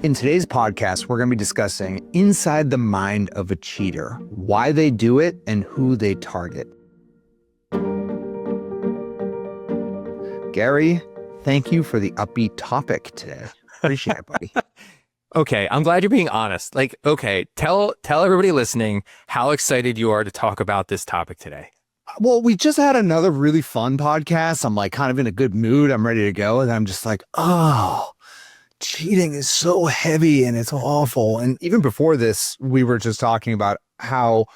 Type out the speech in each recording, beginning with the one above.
In today's podcast, we're going to be discussing inside the mind of a cheater, why they do it, and who they target. Gary, thank you for the upbeat topic today. Appreciate it, buddy. Okay, I'm glad you're being honest. Tell everybody listening how excited you are to talk about this topic today. Well, we just had another really fun podcast. I'm like kind of in a good mood. I'm ready to go. And I'm just like, oh, cheating is so heavy and it's awful. And even before this, we were just talking about how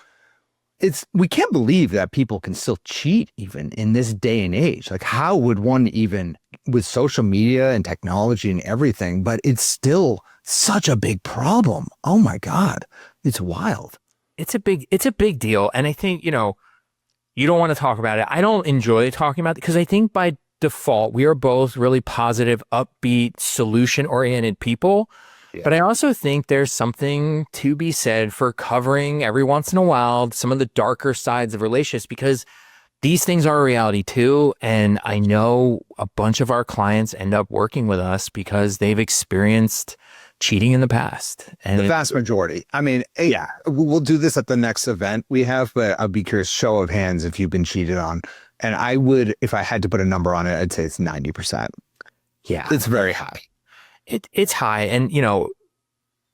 we can't believe that people can still cheat even in this day and age. Like, how would one even, with social media and technology and everything, but it's still such a big problem. Oh my God. It's wild. It's a big deal. And I think, you don't want to talk about it. I don't enjoy talking about it because I think by default, we are both really positive, upbeat, solution-oriented people. Yeah. But I also think there's something to be said for covering every once in a while some of the darker sides of relationships, because these things are a reality too. And I know a bunch of our clients end up working with us because they've experienced cheating in the past. And the vast majority. I mean, yeah, we'll do this at the next event we have, but I'd be curious, show of hands, if you've been cheated on. And I would, if I had to put a number on it, I'd say it's 90%. Yeah. It's very high. It's high. And,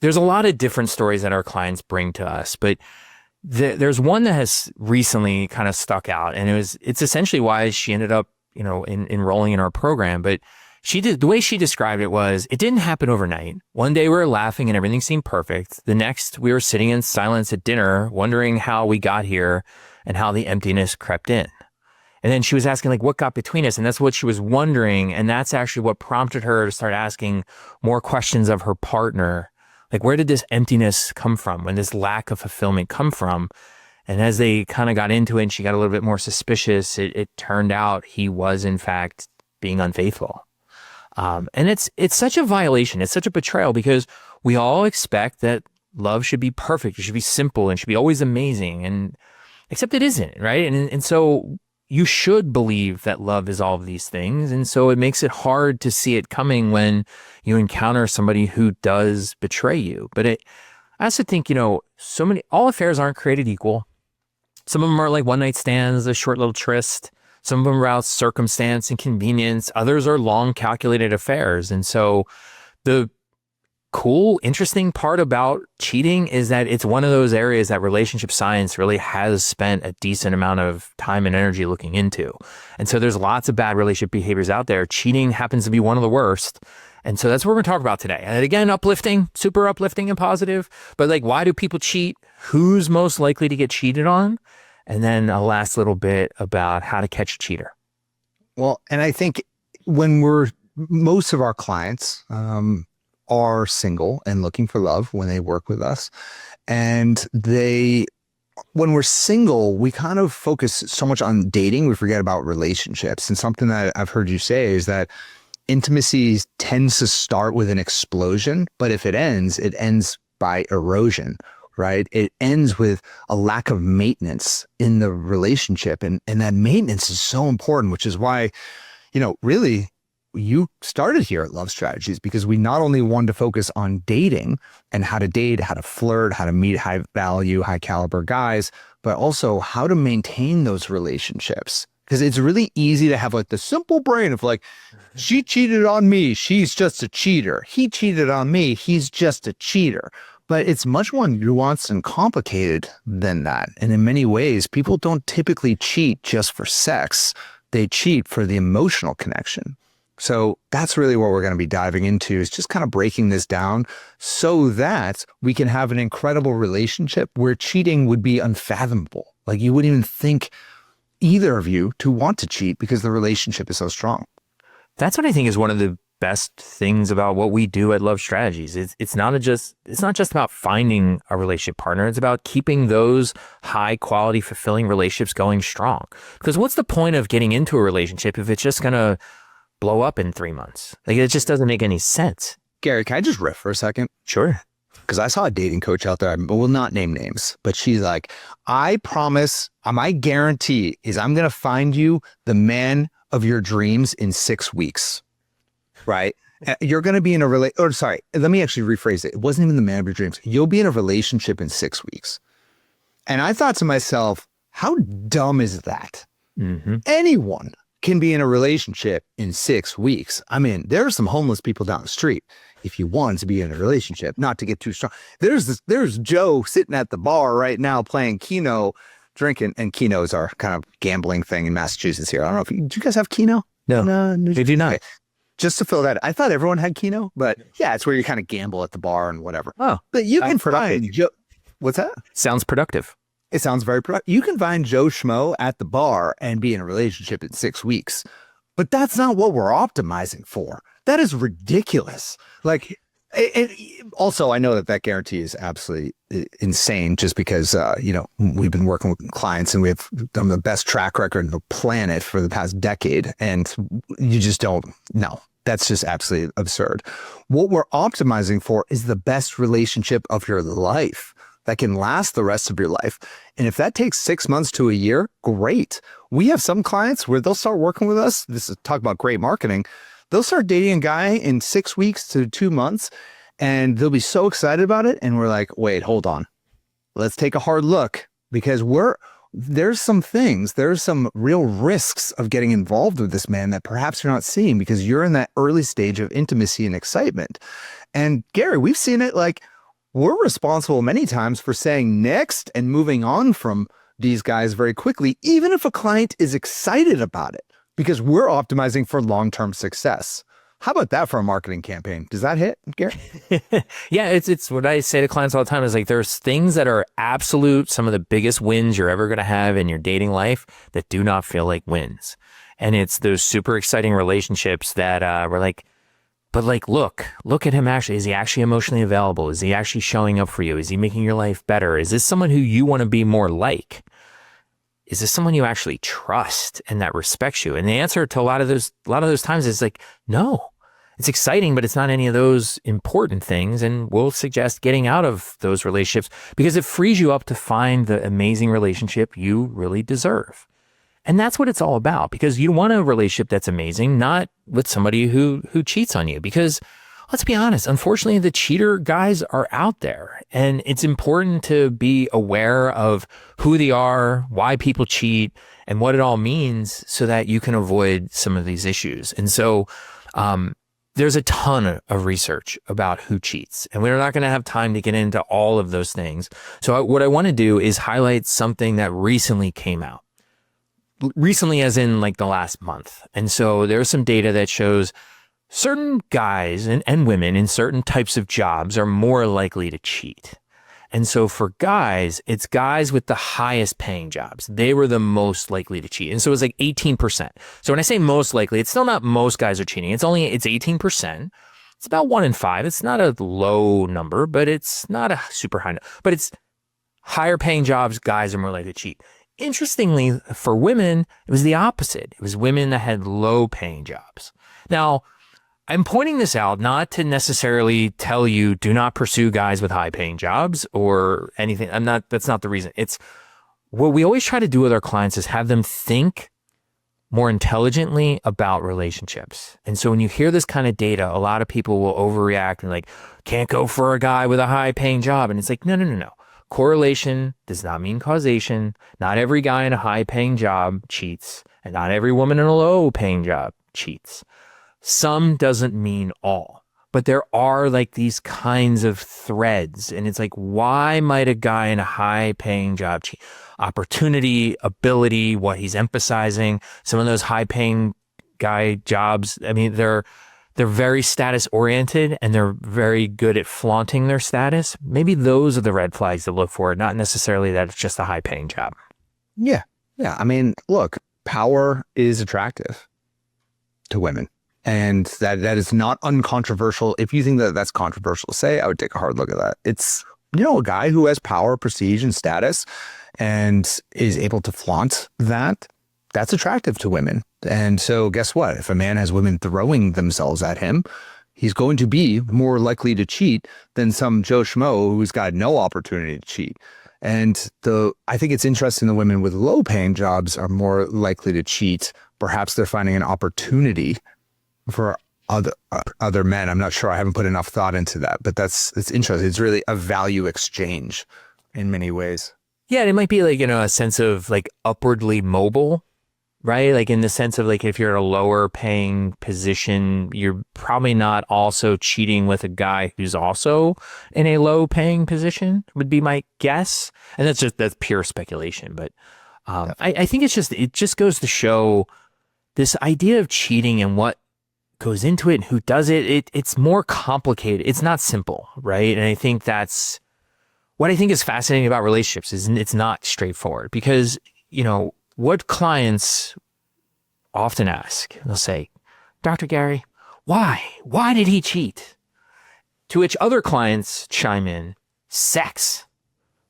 there's a lot of different stories that our clients bring to us, but there's one that has recently kind of stuck out. And it's essentially why she ended up, enrolling in our program. But the way she described it was, it didn't happen overnight. One day we were laughing and everything seemed perfect. The next, we were sitting in silence at dinner, wondering how we got here and how the emptiness crept in. And then she was asking, what got between us? And that's what she was wondering. And that's actually what prompted her to start asking more questions of her partner. Where did this emptiness come from? When this lack of fulfillment come from? And as they kind of got into it and she got a little bit more suspicious, it turned out he was, in fact, being unfaithful. And it's such a violation. It's such a betrayal because we all expect that love should be perfect. It should be simple and should be always amazing. And except it isn't, right? And so you should believe that love is all of these things. And so it makes it hard to see it coming when you encounter somebody who does betray you. But I also think, all affairs aren't created equal. Some of them are like one night stands, a short little tryst. Some of them are out circumstance and convenience. Others are long calculated affairs. And so the cool, interesting part about cheating is that it's one of those areas that relationship science really has spent a decent amount of time and energy looking into. And so there's lots of bad relationship behaviors out there. Cheating happens to be one of the worst. And so that's what we're going to talk about today. And again, uplifting, super uplifting and positive. But why do people cheat? Who's most likely to get cheated on? And then a last little bit about how to catch a cheater. Well, and I think most of our clients, are single and looking for love when they work with us. And when we're single, we kind of focus so much on dating, we forget about relationships. And something that I've heard you say is that intimacy tends to start with an explosion, but if it ends by erosion, right? It ends with a lack of maintenance in the relationship. And that maintenance is so important, which is why, really, you started here at Love Strategies, because we not only want to focus on dating and how to date, how to flirt, how to meet high value, high caliber guys, but also how to maintain those relationships. Because it's really easy to have the simple brain of she cheated on me, she's just a cheater. He cheated on me, he's just a cheater. But it's much more nuanced and complicated than that. And in many ways, people don't typically cheat just for sex. They cheat for the emotional connection. So that's really what we're going to be diving into, is just kind of breaking this down so that we can have an incredible relationship where cheating would be unfathomable. You wouldn't even think either of you to want to cheat because the relationship is so strong. That's what I think is one of the best things about what we do at Love Strategies. It's not just about finding a relationship partner. It's about keeping those high quality, fulfilling relationships going strong. Because what's the point of getting into a relationship if it's just going to blow up in 3 months? It just doesn't make any sense. Gary, can I just riff for a second? Sure. Because I saw a dating coach out there, I will not name names, but she's like, I promise, my guarantee is I'm going to find you the man of your dreams in 6 weeks. Right? You're going to be in a or sorry, let me actually rephrase it. It wasn't even the man of your dreams. You'll be in a relationship in 6 weeks. And I thought to myself, how dumb is that? Mm-hmm. Anyone can be in a relationship in 6 weeks. I mean, there are some homeless people down the street. If you want to be in a relationship, not to get too strong. There's Joe sitting at the bar right now playing Keno, drinking, and Keno's our kind of gambling thing in Massachusetts here. I don't know if do you guys have Keno? No, they do not. Okay. Just to fill that, I thought everyone had Keno, but yeah, it's where you kind of gamble at the bar and whatever. Oh, but you can find Joe. What's that? Sounds productive. It sounds very productive. You can find Joe Schmo at the bar and be in a relationship in 6 weeks, but that's not what we're optimizing for. That is ridiculous. Like, also, I know that guarantee is absolutely insane just because, we've been working with clients and we have done the best track record on the planet for the past decade. And you just don't know. That's just absolutely absurd. What we're optimizing for is the best relationship of your life that can last the rest of your life. And if that takes 6 months to a year, great. We have some clients where they'll start working with us. This is talk about great marketing. They'll start dating a guy in 6 weeks to 2 months, and they'll be so excited about it. And we're like, wait, hold on. Let's take a hard look because there's some real risks of getting involved with this man that perhaps you're not seeing because you're in that early stage of intimacy and excitement. And Gary, we've seen it like, we're responsible many times for saying next and moving on from these guys very quickly, even if a client is excited about it, because we're optimizing for long-term success. How about that for a marketing campaign? Does that hit, Gary? Yeah, it's what I say to clients all the time is like there's things that are absolute, some of the biggest wins you're ever going to have in your dating life that do not feel like wins. And it's those super exciting relationships that we're like, but like, look at him actually. Is he actually emotionally available? Is he actually showing up for you? Is he making your life better? Is this someone who you want to be more like? Is this someone you actually trust and that respects you? And the answer to a lot of those times is like, no. It's exciting, but it's not any of those important things. And we'll suggest getting out of those relationships because it frees you up to find the amazing relationship you really deserve. And that's what it's all about, because you want a relationship that's amazing, not with somebody who cheats on you. Because let's be honest, unfortunately, the cheater guys are out there, and it's important to be aware of who they are, why people cheat, and what it all means so that you can avoid some of these issues. And so there's a ton of research about who cheats, and we're not going to have time to get into all of those things. So what I want to do is highlight something that recently came out. Recently, as in like the last month. And so there's some data that shows certain guys and women in certain types of jobs are more likely to cheat. And so for guys, it's guys with the highest paying jobs. They were the most likely to cheat. And so it was like 18%. So when I say most likely, it's still not most guys are cheating. It's 18%. It's about 1 in 5. It's not a low number, but it's not a super high number. But it's higher paying jobs, guys are more likely to cheat. Interestingly, for women, it was the opposite. It was women that had low paying jobs. Now, I'm pointing this out not to necessarily tell you do not pursue guys with high paying jobs or anything. That's not the reason. It's what we always try to do with our clients is have them think more intelligently about relationships. And so when you hear this kind of data, a lot of people will overreact and like, can't go for a guy with a high paying job. And it's like, no. Correlation does not mean causation. Not every guy in a high-paying job cheats, and not every woman in a low-paying job cheats. Some doesn't mean all, but there are like these kinds of threads, and it's like, why might a guy in a high-paying job cheat? Opportunity, ability, what he's emphasizing. Some of those high-paying guy jobs, I mean, they're very status oriented and they're very good at flaunting their status. Maybe those are the red flags to look for, not necessarily that it's just a high paying job. Yeah. I mean, look, power is attractive to women, and that is not uncontroversial. If you think that that's controversial to say, I would take a hard look at that. It's, a guy who has power, prestige, and status and is able to flaunt that's attractive to women. And so guess what? If a man has women throwing themselves at him, he's going to be more likely to cheat than some Joe Schmo who's got no opportunity to cheat. And I think it's interesting the women with low paying jobs are more likely to cheat. Perhaps they're finding an opportunity for other men. I'm not sure. I haven't put enough thought into that, but it's interesting. It's really a value exchange in many ways. Yeah, and it might be like, a sense of like upwardly mobile, right? Like in the sense of like if you're at a lower paying position, you're probably not also cheating with a guy who's also in a low paying position, would be my guess. And that's pure speculation. But I think it just goes to show this idea of cheating and what goes into it and who does it. It's more complicated. It's not simple, right? And I think that's what I think is fascinating about relationships is it's not straightforward because, what clients often ask, they'll say, Dr. Gary, why? Why did he cheat? To which other clients chime in, sex.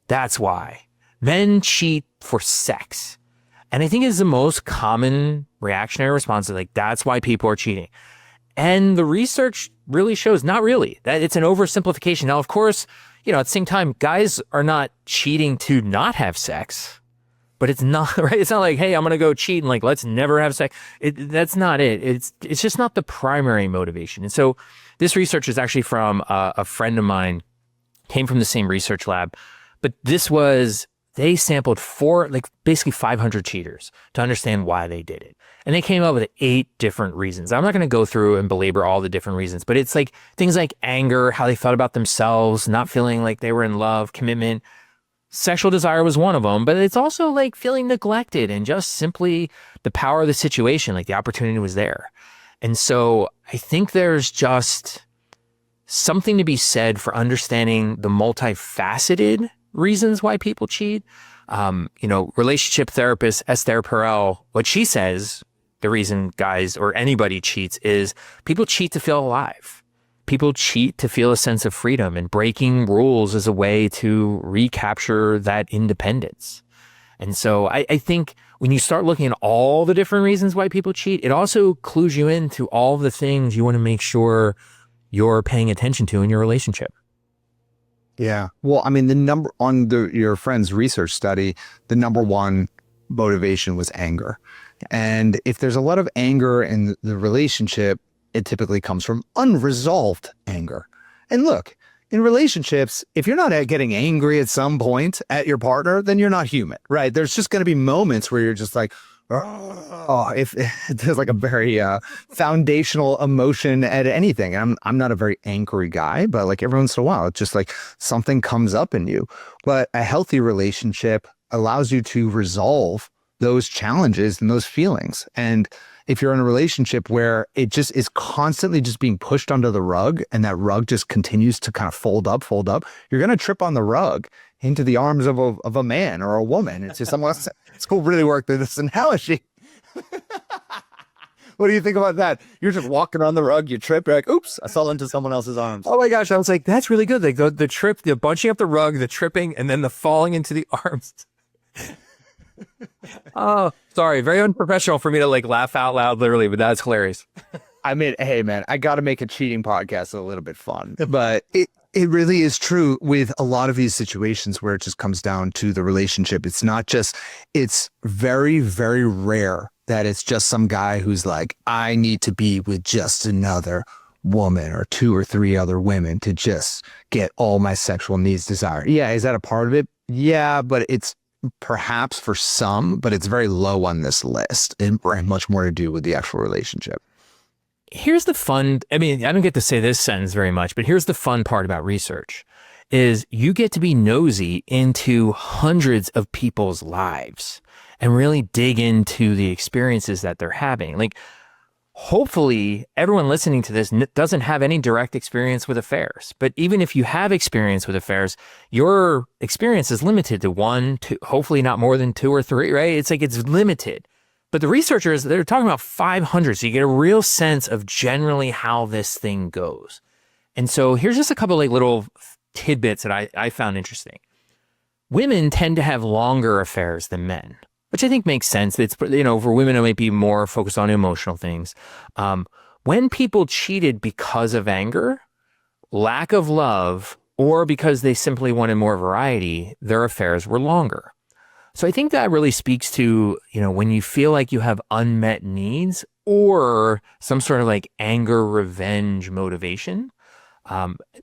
That's why. Men cheat for sex. And I think it's the most common reactionary response, like, that's why people are cheating. And the research really shows not really, that it's an oversimplification. Now, of course, at the same time, guys are not cheating to not have sex, but it's not, right? It's not like, hey, I'm going to go cheat and like, let's never have sex. That's not it. It's just not the primary motivation. And so this research is actually from a friend of mine, came from the same research lab, but they sampled basically 500 cheaters to understand why they did it. And they came up with 8 different reasons. I'm not going to go through and belabor all the different reasons, but it's like things like anger, how they felt about themselves, not feeling like they were in love, commitment, sexual desire was one of them, but it's also like feeling neglected and just simply the power of the situation, like the opportunity was there. And so I think there's just something to be said for understanding the multifaceted reasons why people cheat. Relationship therapist Esther Perel, what she says, the reason guys or anybody cheats is people cheat to feel alive. People cheat to feel a sense of freedom, and breaking rules is a way to recapture that independence. And so I think when you start looking at all the different reasons why people cheat, it also clues you into all the things you want to make sure you're paying attention to in your relationship. Yeah. Well, I mean, your friend's research study, the number one motivation was anger. And if there's a lot of anger in the relationship, it typically comes from unresolved anger. And look, in relationships, if you're not getting angry at some point at your partner, then you're not human, right? There's just going to be moments where you're just like, if there's like a very foundational emotion at anything. And I'm not a very angry guy, but like every once in a while, it's just like something comes up in you. But a healthy relationship allows you to resolve those challenges and those feelings. And if you're in a relationship where it just is constantly just being pushed under the rug and that rug just continues to kind of fold up, you're going to trip on the rug into the arms of a man or a woman. It's just someone else. It's cool. Really worked through this analogy. What do you think about that? You're just walking on the rug, you trip, you're like, oops, I fell into someone else's arms. Oh my gosh. I was like, that's really good. Like the trip, the bunching up the rug, the tripping, and then the falling into the arms. Oh, sorry. Very unprofessional for me to like laugh out loud, literally, but that's hilarious. I mean, hey man, I got to make a cheating podcast a little bit fun, but it really is true with a lot of these situations where it just comes down to the relationship. It's very, very rare that it's just some guy who's like, I need to be with just another woman or 2 or 3 other women to just get all my sexual needs desired. Yeah. Is that a part of it? Yeah, but it's perhaps for some, but it's very low on this list and much more to do with the actual relationship. Here's the fun. I mean, I don't get to say this sentence very much, but here's the fun part about research is you get to be nosy into hundreds of people's lives and really dig into the experiences that they're having. Like, hopefully everyone listening to this doesn't have any direct experience with affairs, but even if you have experience with affairs, your experience is limited to 1, 2, hopefully not more than 2 or 3, right? It's like it's limited. But the researchers, they're talking about 500, so you get a real sense of generally how this thing goes. And so here's just a couple like little tidbits that I found interesting. Women tend to have longer affairs than men, which I think makes sense. It's, for women, it might be more focused on emotional things. When people cheated because of anger, lack of love, or because they simply wanted more variety, their affairs were longer. So I think that really speaks to, when you feel like you have unmet needs or some sort of like anger, revenge motivation.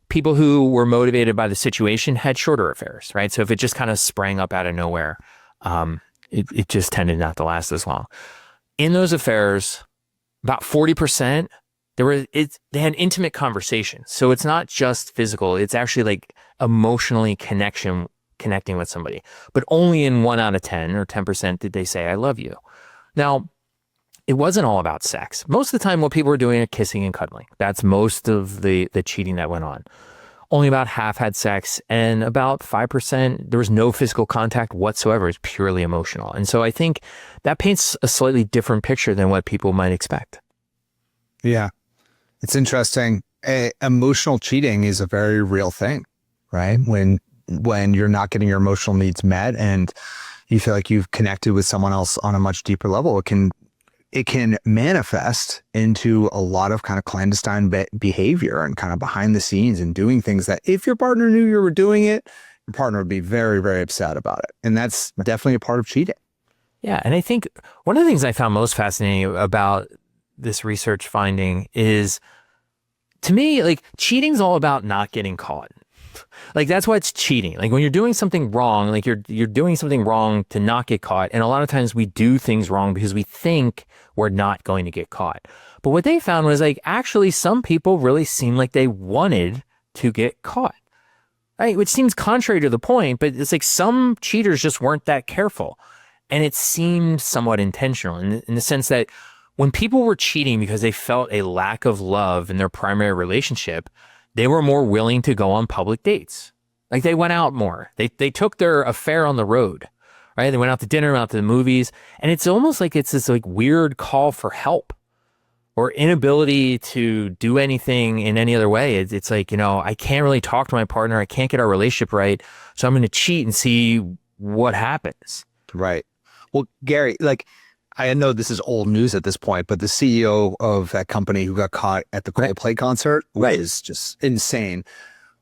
People who were motivated by the situation had shorter affairs, right? So if it just kind of sprang up out of nowhere, it just tended not to last as long. In those affairs, about 40%, they had intimate conversations. So it's not just physical, it's actually like emotionally connecting with somebody. But only in 1 out of 10 or 10% did they say, I love you. Now, it wasn't all about sex. Most of the time, what people were doing are kissing and cuddling. That's most of the cheating that went on. Only about half had sex, and about 5%, there was no physical contact whatsoever. It's purely emotional. And so I think that paints a slightly different picture than what people might expect. Yeah. It's interesting. Emotional cheating is a very real thing, right? When you're not getting your emotional needs met and you feel like you've connected with someone else on a much deeper level, it can manifest into a lot of kind of clandestine behavior and kind of behind the scenes and doing things that if your partner knew you were doing it, your partner would be very, very upset about it. And that's definitely a part of cheating. Yeah. And I think one of the things I found most fascinating about this research finding is, to me, like, cheating's all about not getting caught. Like, that's why it's cheating. Like, when you're doing something wrong, like you're doing something wrong to not get caught. And a lot of times we do things wrong because we think we're not going to get caught. But what they found was, like, actually some people really seemed like they wanted to get caught. Right? Which seems contrary to the point, but it's like some cheaters just weren't that careful. And it seemed somewhat intentional in the sense that when people were cheating because they felt a lack of love in their primary relationship, they were more willing to go on public dates. Like, they went out more. They took their affair on the road, right? They went out to dinner, went out to the movies. And it's almost like it's this like weird call for help or inability to do anything in any other way. It's like, I can't really talk to my partner. I can't get our relationship right. So I'm going to cheat and see what happens. Right. Well, Gary, like, I know this is old news at this point, but the CEO of that company who got caught at the Coldplay concert was just insane.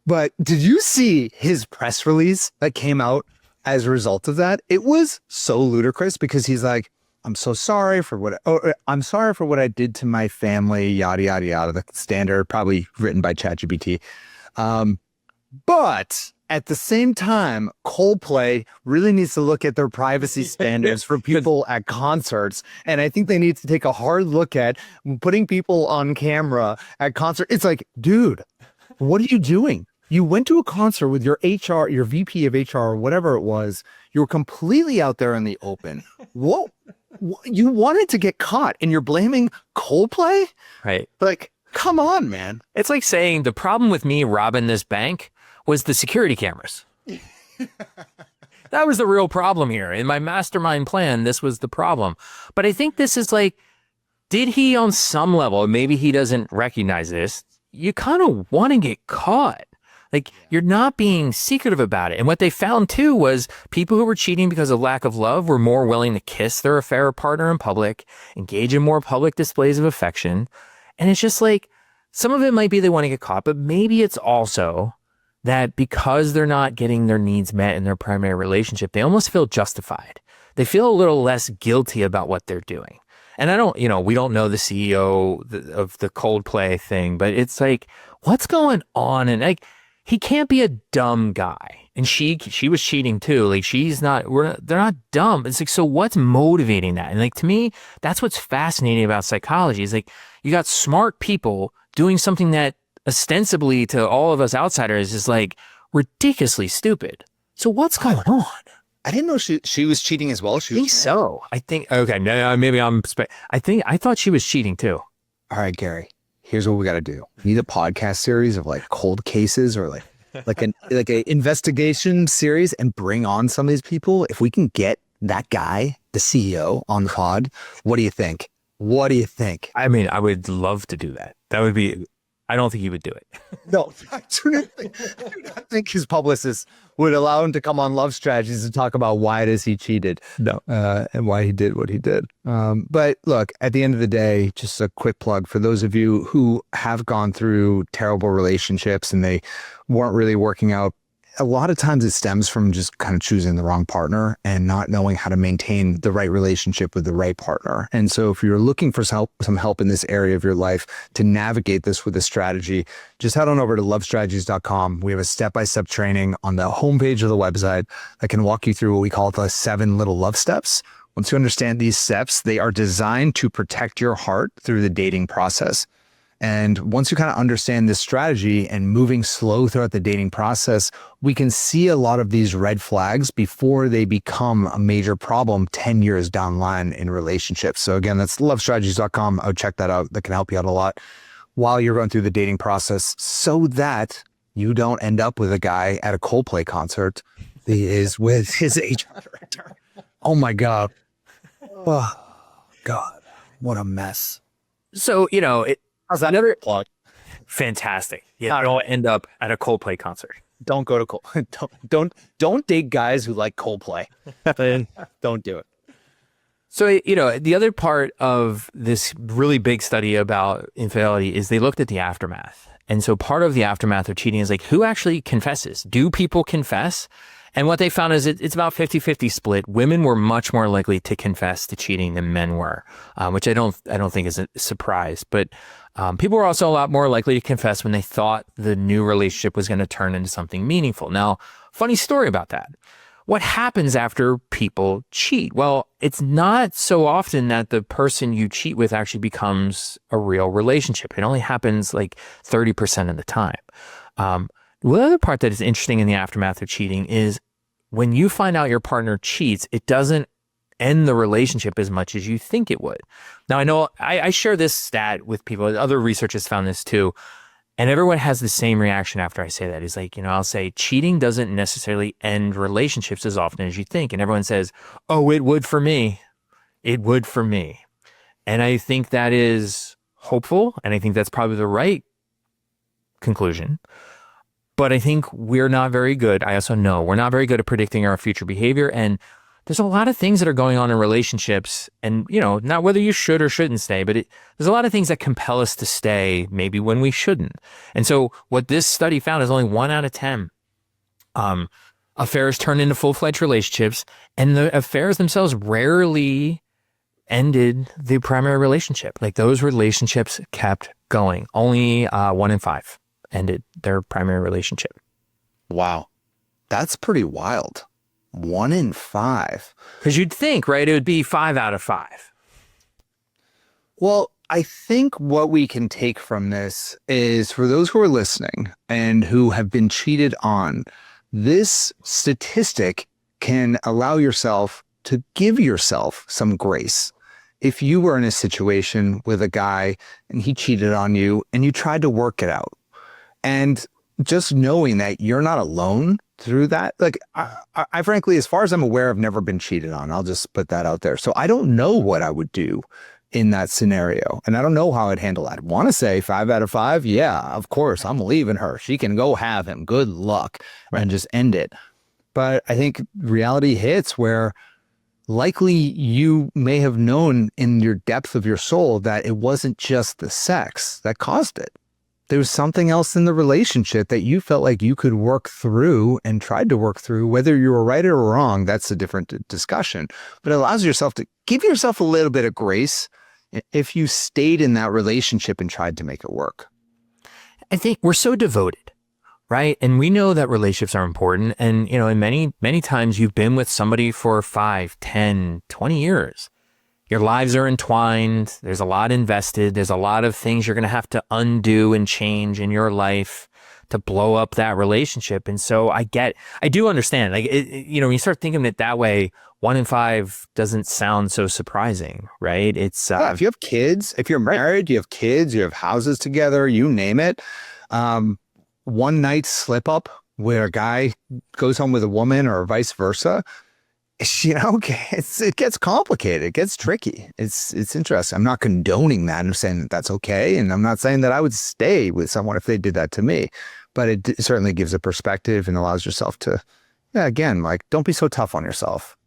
But did you see his press release that came out as a result of that? It was so ludicrous because he's like, I'm sorry for what I did to my family, yada, yada, yada, the standard, probably written by ChatGPT. But at the same time, Coldplay really needs to look at their privacy standards for people at concerts. And I think they need to take a hard look at putting people on camera at concert. It's like, dude, what are you doing? You went to a concert with your HR, your VP of HR, or whatever it was. You were completely out there in the open. What? You wanted to get caught and you're blaming Coldplay? Right. Like, come on, man. It's like saying the problem with me robbing this bank was the security cameras. That was the real problem here. In my mastermind plan, this was the problem. But I think this is like, did he on some level, maybe he doesn't recognize this, you kind of want to get caught. Like, you're not being secretive about it. And what they found too was people who were cheating because of lack of love were more willing to kiss their affair partner in public, engage in more public displays of affection. And it's just like, some of it might be they want to get caught, but maybe it's also that because they're not getting their needs met in their primary relationship, they almost feel justified. They feel a little less guilty about what they're doing. And we don't know the CEO of the Coldplay thing, but it's like, what's going on? And like, he can't be a dumb guy. And she was cheating too. Like, they're not dumb. It's like, so what's motivating that? And like, to me, that's what's fascinating about psychology is like, you got smart people doing something that ostensibly to all of us outsiders is like ridiculously stupid. So what's going on? I didn't know she was cheating as well. I think so. Okay, maybe I thought she was cheating too. All right, Gary, here's what we got to do. We need a podcast series of like cold cases or like an investigation series and bring on some of these people. If we can get that guy, the CEO, on the pod, what do you think? What do you think? I mean, I would love to do that. That would be, I don't think he would do it. No, I do not think his publicist would allow him to come on Love Strategies and talk about why it is he cheated. No. And why he did what he did. But look, at the end of the day, just a quick plug for those of you who have gone through terrible relationships and they weren't really working out a lot of times it stems from just kind of choosing the wrong partner and not knowing how to maintain the right relationship with the right partner. And so if you're looking for some help in this area of your life to navigate this with a strategy, just head on over to lovestrategies.com. We have a step-by-step training on the homepage of the website that can walk you through what we call the 7 little love steps. Once you understand these steps, they are designed to protect your heart through the dating process. And once you kind of understand this strategy and moving slow throughout the dating process, we can see a lot of these red flags before they become a major problem 10 years down the line in relationships. So again, that's lovestrategies.com. I would check that out. That can help you out a lot while you're going through the dating process so that you don't end up with a guy at a Coldplay concert that is with his HR director. Oh my God. Oh God. What a mess. So, How's that? Another plug. Fantastic. Yeah, don't end up at a Coldplay concert. Don't go to Coldplay. Don't date guys who like Coldplay. Don't do it. So, the other part of this really big study about infidelity is they looked at the aftermath. And so part of the aftermath of cheating is like, who actually confesses? Do people confess? And what they found is it's about 50-50 split. Women were much more likely to confess to cheating than men were, which I don't think is a surprise. But people were also a lot more likely to confess when they thought the new relationship was going to turn into something meaningful. Now, funny story about that. What happens after people cheat? Well, it's not so often that the person you cheat with actually becomes a real relationship. It only happens like 30% of the time. The other part that is interesting in the aftermath of cheating is when you find out your partner cheats, it doesn't end the relationship as much as you think it would. Now, I know I share this stat with people. Other researchers found this too. And everyone has the same reaction after I say that. It's like, I'll say cheating doesn't necessarily end relationships as often as you think. And everyone says, oh, it would for me. It would for me. And I think that is hopeful. And I think that's probably the right conclusion. But I think we're not very good. I also know we're not very good at predicting our future behavior. And there's a lot of things that are going on in relationships and, not whether you should or shouldn't stay, but there's a lot of things that compel us to stay maybe when we shouldn't. And so what this study found is only 1 out of 10 affairs turn into full-fledged relationships, and the affairs themselves rarely ended the primary relationship. Like those relationships kept going. Only 1 in 5 ended their primary relationship. Wow. That's pretty wild. 1 in 5. Because you'd think, right, it would be 5 out of 5. Well, I think what we can take from this is for those who are listening and who have been cheated on, this statistic can allow yourself to give yourself some grace. If you were in a situation with a guy and he cheated on you and you tried to work it out, and just knowing that you're not alone through that, like I frankly, as far as I'm aware, I've never been cheated on. I'll just put that out there. So I don't know what I would do in that scenario. And I don't know how I'd handle that. I want to say 5 out of 5. Yeah, of course, I'm leaving her. She can go have him. Good luck. Right. And just end it. But I think reality hits where likely you may have known in your depth of your soul that it wasn't just the sex that caused it. There was something else in the relationship that you felt like you could work through and tried to work through. Whether you were right or wrong, that's a different discussion. But it allows yourself to give yourself a little bit of grace if you stayed in that relationship and tried to make it work. I think we're so devoted, right? And we know that relationships are important. And, in many times you've been with somebody for 5, 10, 20 years. Your lives are entwined. There's a lot invested. There's a lot of things you're going to have to undo and change in your life to blow up that relationship. And so I do understand. Like, when you start thinking of it that way, 1 in 5 doesn't sound so surprising, right? It's if you have kids, if you're married, you have kids, you have houses together, you name it. One night slip up where a guy goes home with a woman or vice versa. It gets complicated. It gets tricky. It's interesting. I'm not condoning that. I'm saying that that's okay. And I'm not saying that I would stay with someone if they did that to me. But it certainly gives a perspective and allows yourself to, again, like, don't be so tough on yourself.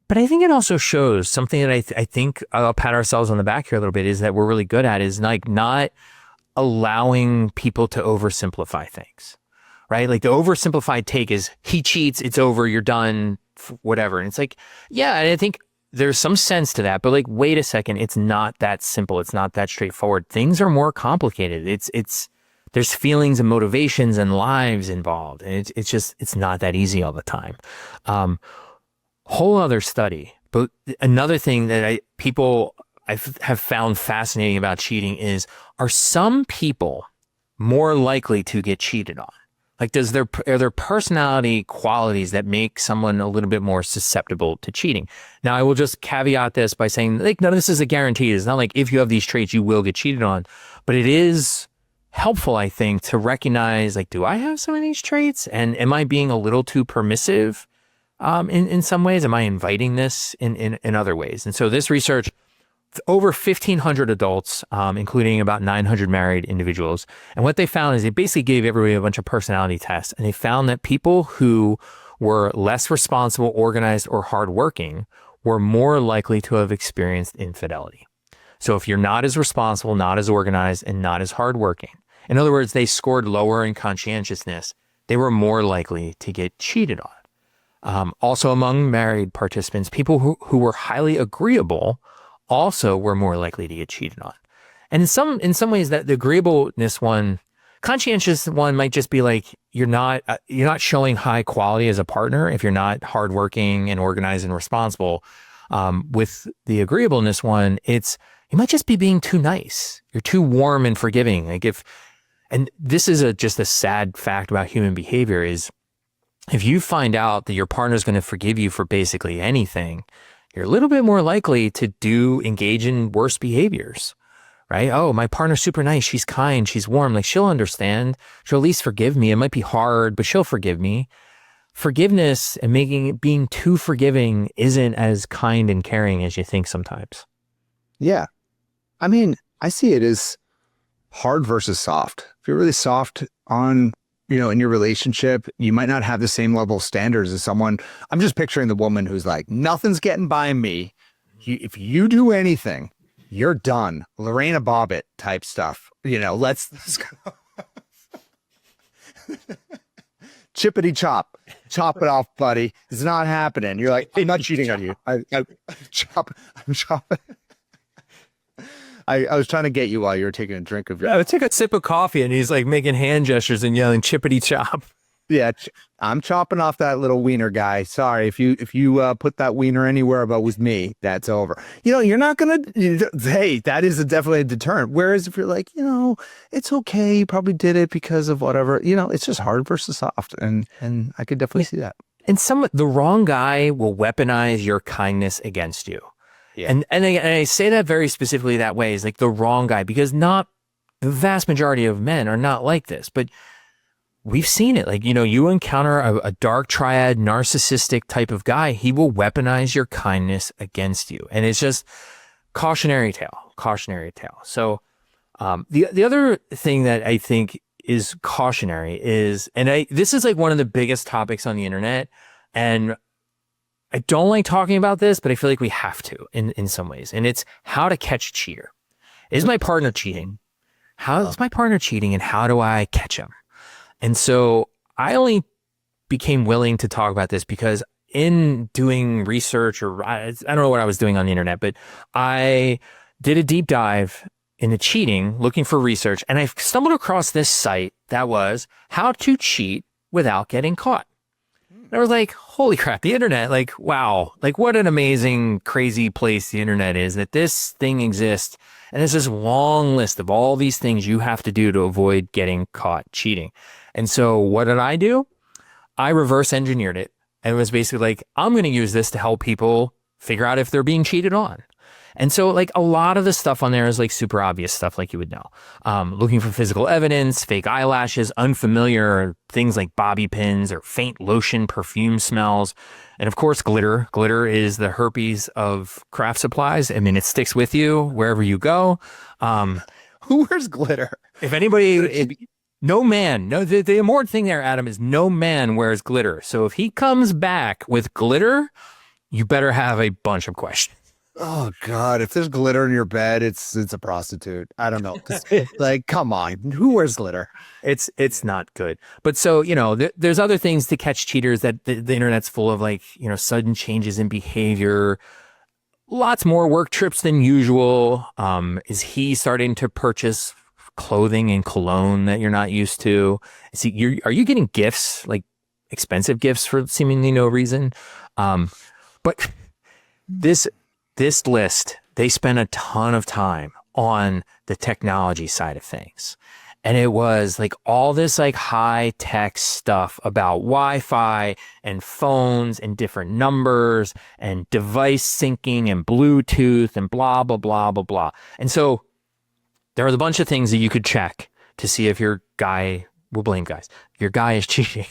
But I think it also shows something that I think I'll pat ourselves on the back here a little bit is that we're really good at is like not allowing people to oversimplify things. right? Like the oversimplified take is he cheats, it's over, you're done, whatever. And it's like, yeah, I think there's some sense to that, but like, wait a second, it's not that simple. It's not that straightforward. Things are more complicated. There's feelings and motivations and lives involved. And it's not that easy all the time. Whole other study. But another thing that I have found fascinating about cheating is, are some people more likely to get cheated on? Like, are there personality qualities that make someone a little bit more susceptible to cheating? Now, I will just caveat this by saying, like, none of this is a guarantee. It's not like if you have these traits, you will get cheated on. But it is helpful, I think, to recognize, like, do I have some of these traits? And am I being a little too permissive in some ways? Am I inviting this in other ways? And so this research, over 1,500 adults, including about 900 married individuals. And what they found is they basically gave everybody a bunch of personality tests. And they found that people who were less responsible, organized, or hardworking were more likely to have experienced infidelity. So if you're not as responsible, not as organized, and not as hardworking, in other words, they scored lower in conscientiousness, they were more likely to get cheated on. Also among married participants, people who were highly agreeable also were more likely to get cheated on. And in some ways, that the agreeableness one, conscientious one, might just be like, you're not showing high quality as a partner if you're not hardworking and organized and responsible. With the agreeableness one, you might just be being too nice. You're too warm and forgiving. And this is just a sad fact about human behavior is, if you find out that your partner's going to forgive you for basically anything, you're a little bit more likely to engage in worse behaviors, right? Oh, my partner's super nice. She's kind. She's warm. Like, she'll understand. She'll at least forgive me. It might be hard, but she'll forgive me. Forgiveness and being too forgiving isn't as kind and caring as you think sometimes. Yeah. I mean, I see it as hard versus soft. If you're really soft in your relationship, you might not have the same level of standards as someone. I'm just picturing the woman who's like, nothing's getting by me. If you do anything, you're done. Lorena Bobbitt type stuff. Let's go. Chippity chop. Chop it off, buddy. It's not happening. You're like, I'm not cheating on you. I'm chopping. I was trying to get you while you were taking a drink of your... Yeah, I take a sip of coffee and he's like making hand gestures and yelling chippity chop. Yeah, I'm chopping off that little wiener guy. Sorry, if you put that wiener anywhere but with me, that's over. You're not going to... Hey, that is definitely a deterrent. Whereas if you're like, it's okay, you probably did it because of whatever, it's just hard versus soft. And I could definitely see that. And the wrong guy will weaponize your kindness against you. Yeah. And I say that very specifically that way, is like the wrong guy, because not the vast majority of men are not like this, but we've seen it. Like, you encounter a dark triad, narcissistic type of guy, he will weaponize your kindness against you. And it's just cautionary tale. So the other thing that I think is cautionary is, this is like one of the biggest topics on the internet, and I don't like talking about this, but I feel like we have to in some ways. And it's how to catch a cheater. Is my partner cheating? How is my partner cheating, and how do I catch him? And so I only became willing to talk about this because in doing research, or I don't know what I was doing on the internet, but I did a deep dive into cheating, looking for research, and I stumbled across this site that was how to cheat without getting caught. And I was like, holy crap, the internet, like, wow, like what an amazing, crazy place the internet is, that this thing exists. And there's this long list of all these things you have to do to avoid getting caught cheating. And so what did I do? I reverse engineered it. And it was basically like, I'm going to use this to help people figure out if they're being cheated on. And so like a lot of the stuff on there is like super obvious stuff, like you would know. Looking for physical evidence, fake eyelashes, unfamiliar things like bobby pins or faint lotion, perfume smells. And of course, glitter. Glitter is the herpes of craft supplies. I mean, it sticks with you wherever you go. Who wears glitter? If anybody... No man. No, the important thing there, Adam, is no man wears glitter. So if he comes back with glitter, you better have a bunch of questions. Oh God, if there's glitter in your bed, it's a prostitute. I don't know. 'Cause, like, come on, who wears glitter? It's not good. But so, there's other things to catch cheaters that the internet's full of, like, sudden changes in behavior, lots more work trips than usual. Is he starting to purchase clothing and cologne that you're not used to? Are you getting gifts, like expensive gifts for seemingly no reason? But this this list, they spent a ton of time on the technology side of things. And it was like all this like high tech stuff about Wi-Fi and phones and different numbers and device syncing and Bluetooth and blah, blah, blah, blah, blah. And so there are a bunch of things that you could check to see if your guy, we'll blame guys, your guy is cheating.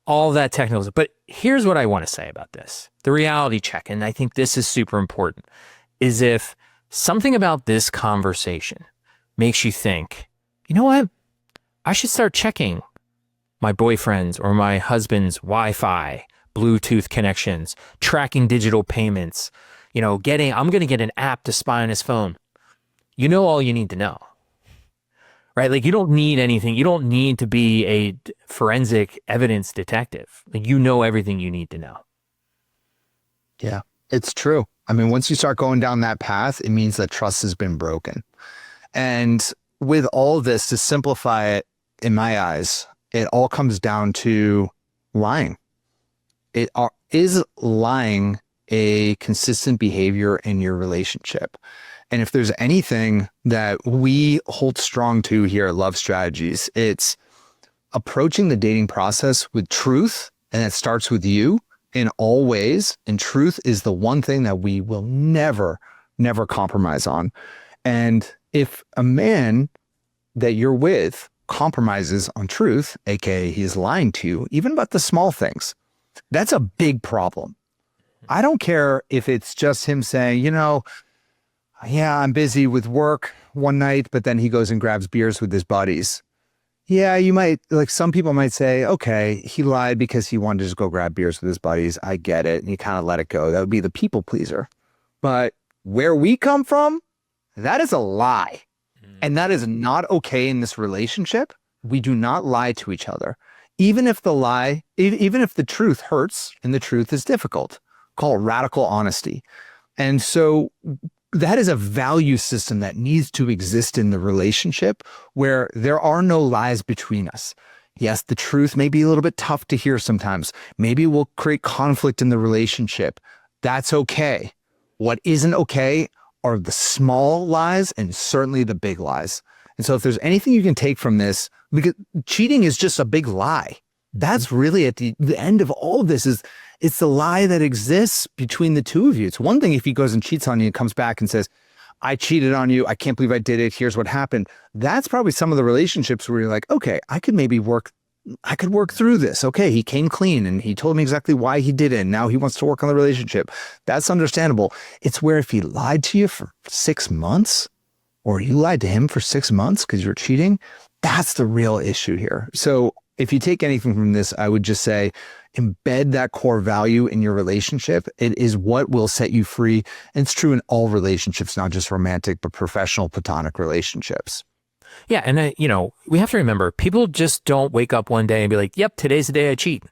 All that technical. But here's what I want to say about this. The reality check, and I think this is super important, is if something about this conversation makes you think, you know what? I should start checking my boyfriend's or my husband's Wi-Fi, Bluetooth connections, tracking digital payments, I'm going to get an app to spy on his phone. You know all you need to know, right? Like you don't need anything. You don't need to be a forensic evidence detective. Like you know everything you need to know. Yeah, it's true. I mean, once you start going down that path, it means that trust has been broken. And with all this, to simplify it, in my eyes, it all comes down to lying. Is lying a consistent behavior in your relationship? And if there's anything that we hold strong to here at Love Strategies, it's approaching the dating process with truth. And it starts with you in all ways. And truth is the one thing that we will never, never compromise on. And if a man that you're with compromises on truth, aka he's lying to you, even about the small things, that's a big problem. I don't care if it's just him saying, yeah, I'm busy with work one night, but then he goes and grabs beers with his buddies. Yeah, you might, like some people might say, okay, he lied because he wanted to just go grab beers with his buddies. I get it. And you kind of let it go. That would be the people pleaser. But where we come from, that is a lie. And that is not okay in this relationship. We do not lie to each other. Even if the truth hurts and the truth is difficult, call it radical honesty. And so that is a value system that needs to exist in the relationship where there are no lies between us. Yes, the truth may be a little bit tough to hear sometimes. Maybe it will create conflict in the relationship. That's okay. What isn't okay are the small lies and certainly the big lies. And so if there's anything you can take from this, because cheating is just a big lie. That's really at the end of all of this it's the lie that exists between the two of you. It's one thing if he goes and cheats on you and comes back and says, I cheated on you. I can't believe I did it. Here's what happened. That's probably some of the relationships where you're like, okay, I could work through this. Okay, he came clean and he told me exactly why he did it. And now he wants to work on the relationship. That's understandable. It's where if he lied to you for 6 months or you lied to him for 6 months because you're cheating, that's the real issue here. So if you take anything from this, I would just say embed that core value in your relationship. It is what will set you free. And it's true in all relationships, not just romantic, but professional, platonic relationships. Yeah. And, we have to remember people just don't wake up one day and be like, yep, today's the day I cheat.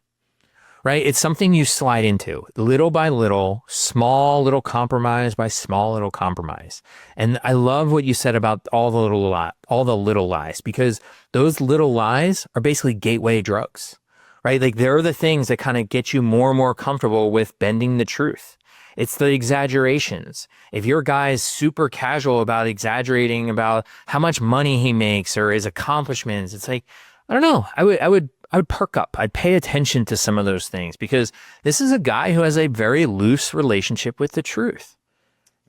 Right? It's something you slide into little by little, small little compromise by small little compromise. And I love what you said about all the little lies, because those little lies are basically gateway drugs, right? Like they're the things that kind of get you more and more comfortable with bending the truth. It's the exaggerations. If your guy is super casual about exaggerating about how much money he makes or his accomplishments, it's like, I don't know. I would perk up. I'd pay attention to some of those things because this is a guy who has a very loose relationship with the truth.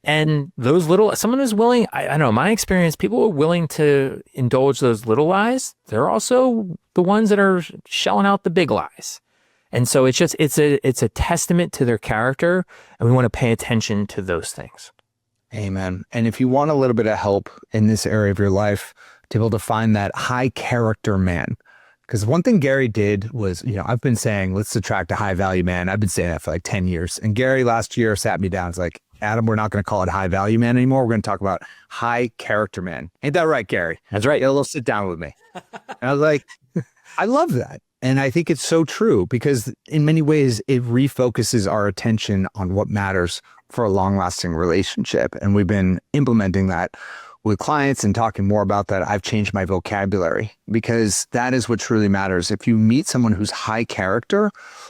And someone is willing, I don't know, my experience, people are willing to indulge those little lies. They're also the ones that are shelling out the big lies. And so it's a testament to their character, and we want to pay attention to those things. Amen. And if you want a little bit of help in this area of your life to be able to find that high character man, because one thing Gary did was, I've been saying, let's attract a high value man. I've been saying that for like 10 years. And Gary last year sat me down. It's like, Adam, we're not going to call it high value man anymore. We're going to talk about high character man. Ain't that right, Gary? That's right. Yeah, a little sit down with me. And I was like, I love that. And I think it's so true because in many ways, it refocuses our attention on what matters for a long lasting relationship. And we've been implementing that with clients and talking more about that. I've changed my vocabulary because that is what truly matters. If you meet someone who's high character,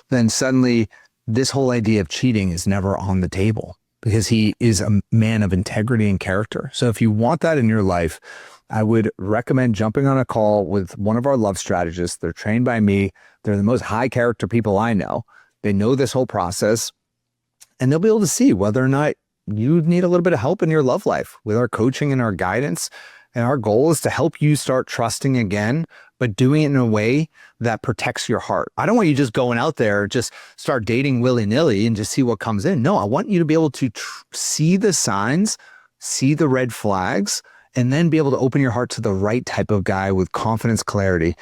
then suddenly this whole idea of cheating is never on the table because he is a man of integrity and character. So if you want that in your life, I would recommend jumping on a call with one of our love strategists. They're trained by me. They're the most high character people I know. They know this whole process and they'll be able to see whether or not you need a little bit of help in your love life with our coaching and our guidance. And our goal is to help you start trusting again, but doing it in a way that protects your heart. I don't want you just going out there, just start dating willy-nilly and just see what comes in. No, I want you to be able to see the signs, see the red flags, and then be able to open your heart to the right type of guy with confidence, clarity,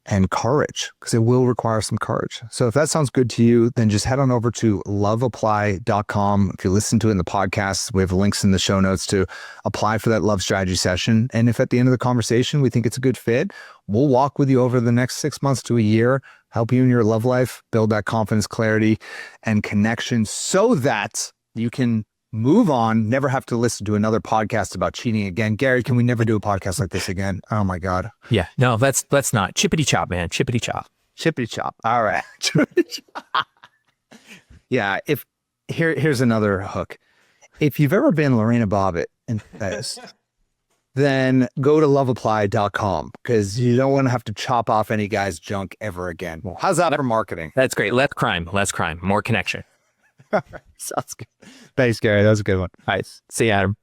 and courage, because it will require some courage. So if that sounds good to you, then just head on over to loveapply.com. If you listen to it in the podcast, we have links in the show notes to apply for that love strategy session. And if at the end of the conversation, we think it's a good fit, we'll walk with you over the next 6 months to a year, help you in your love life, build that confidence, clarity, and connection so that you can move on, never have to listen to another podcast about cheating again. Gary, can we never do a podcast like this again? Oh my God. Yeah, no, let's not. Chippity chop, man. Chippity chop. Chippity chop. All right. Yeah. Here's another hook. If you've ever been Lorena Bobbitt and this, then go to loveapply.com because you don't want to have to chop off any guy's junk ever again. Well, how's that for marketing? That's great. Less crime, more connection. All right. Sounds good. Thanks, Gary. That was a good one. All right. See you, Adam.